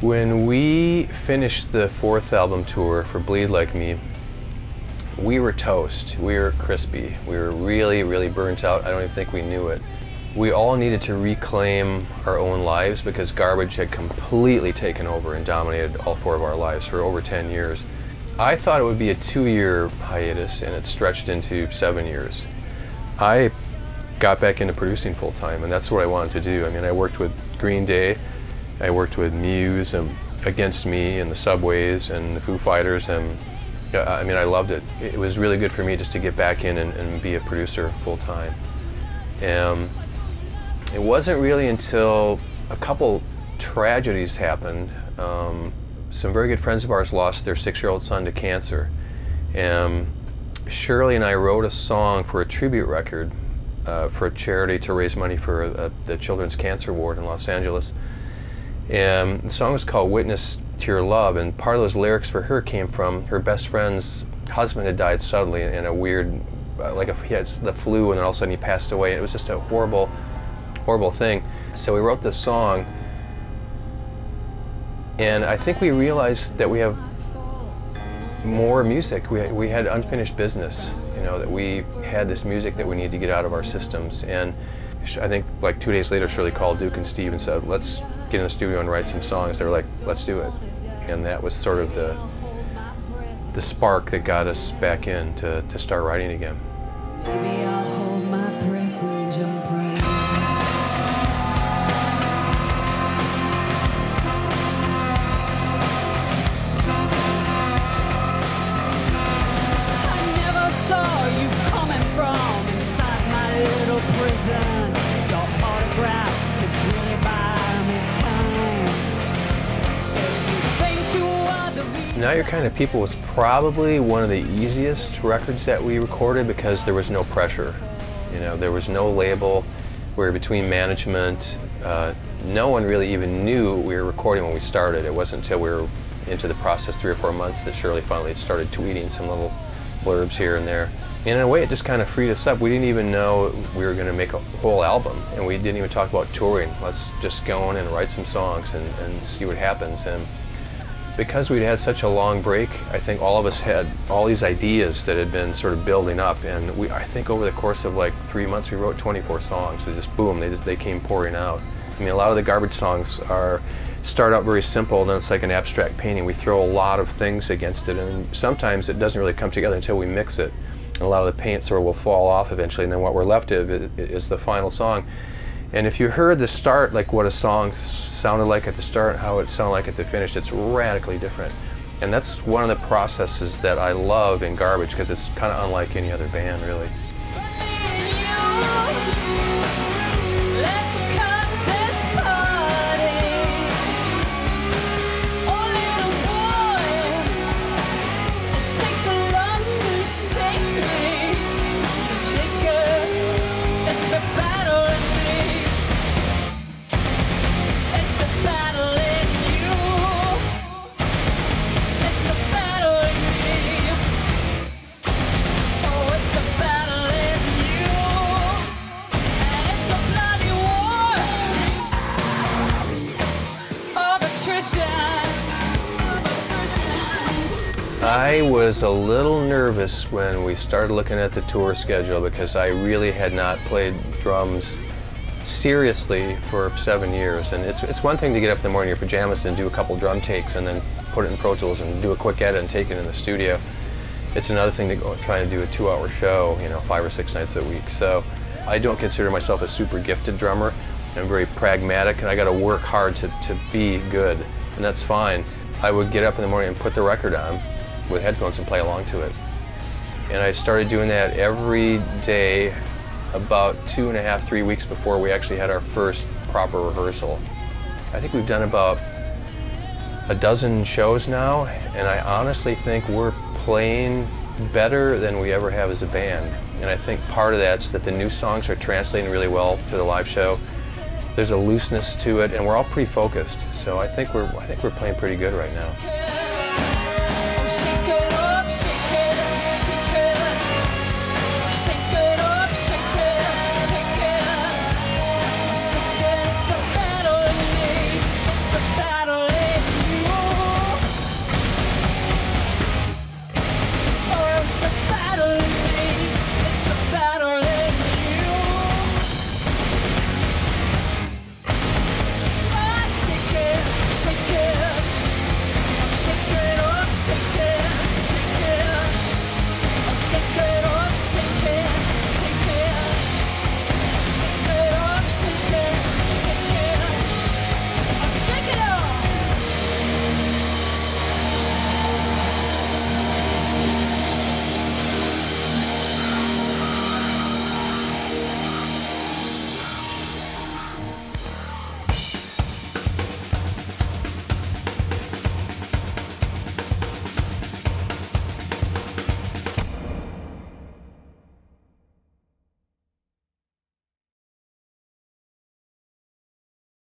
When we finished the fourth album tour for Bleed Like Me, we were toast. We were crispy. We were really, really burnt out. I don't even think we knew it. We all needed to reclaim our own lives because Garbage had completely taken over and dominated all four of our lives for over 10 years. I thought it would be a 2-year hiatus, and it stretched into 7 years. I got back into producing full time, and that's what I wanted to do. I mean, I worked with Green Day, I worked with Muse and Against Me and the Subways and the Foo Fighters, and I mean, I loved it. It was really good for me just to get back in and be a producer full time. It wasn't really until a couple tragedies happened. Some very good friends of ours lost their 6-year-old son to cancer. Shirley and I wrote a song for a tribute record for a charity to raise money for the Children's Cancer Ward in Los Angeles. And the song was called Witness to Your Love, and part of those lyrics for her came from her best friend's husband had died suddenly in a weird, he had the flu, and then all of a sudden he passed away. It was just a horrible, horrible thing. So we wrote this song, and I think we realized that we have more music. We had unfinished business, you know, that we had this music that we needed to get out of our systems. And I think like 2 days later, Shirley called Duke and Steve and said, let's get in the studio and write some songs. They were like, let's do it. And that was sort of the spark that got us back in to start writing again. Maybe I'll hold my breath and jump right in. I never saw you coming from inside my little prison. Your autograph could really buy me time. If you think you are the real Now Your Kind of People was probably one of the easiest records that we recorded because there was no pressure. You know, there was no label. We were between management. No one really even knew we were recording when we started. It wasn't until we were into the process 3 or 4 months that Shirley finally started tweeting some little blurbs here and there. And in a way, it just kind of freed us up. We didn't even know we were going to make a whole album, and we didn't even talk about touring. Let's just go in and write some songs and see what happens. And because we'd had such a long break, I think all of us had all these ideas that had been sort of building up, and I think over the course of like 3 months we wrote 24 songs. They just boom, they came pouring out. I mean, a lot of the Garbage songs start out very simple, and then it's like an abstract painting. We throw a lot of things against it, and sometimes it doesn't really come together until we mix it. And a lot of the paint sort of will fall off eventually, and then what we're left with is the final song. And if you heard the start, like what a song sounded like at the start, how it sounded like at the finish, it's radically different. And that's one of the processes that I love in Garbage, because it's kind of unlike any other band, really. I was a little nervous when we started looking at the tour schedule because I really had not played drums seriously for 7 years. And it's one thing to get up in the morning in your pajamas and do a couple drum takes and then put it in Pro Tools and do a quick edit and take it in the studio. It's another thing to go try to do a 2-hour show, you know, 5 or 6 nights a week. So I don't consider myself a super gifted drummer. I'm very pragmatic, and I got to work hard to be good, and that's fine. I would get up in the morning and put the record on with headphones and play along to it. And I started doing that every day about 2.5, 3 weeks before we actually had our first proper rehearsal. I think we've done about a dozen shows now, and I honestly think we're playing better than we ever have as a band. And I think part of that's that the new songs are translating really well to the live show. There's a looseness to it, and we're all pretty focused. So I think we're playing pretty good right now.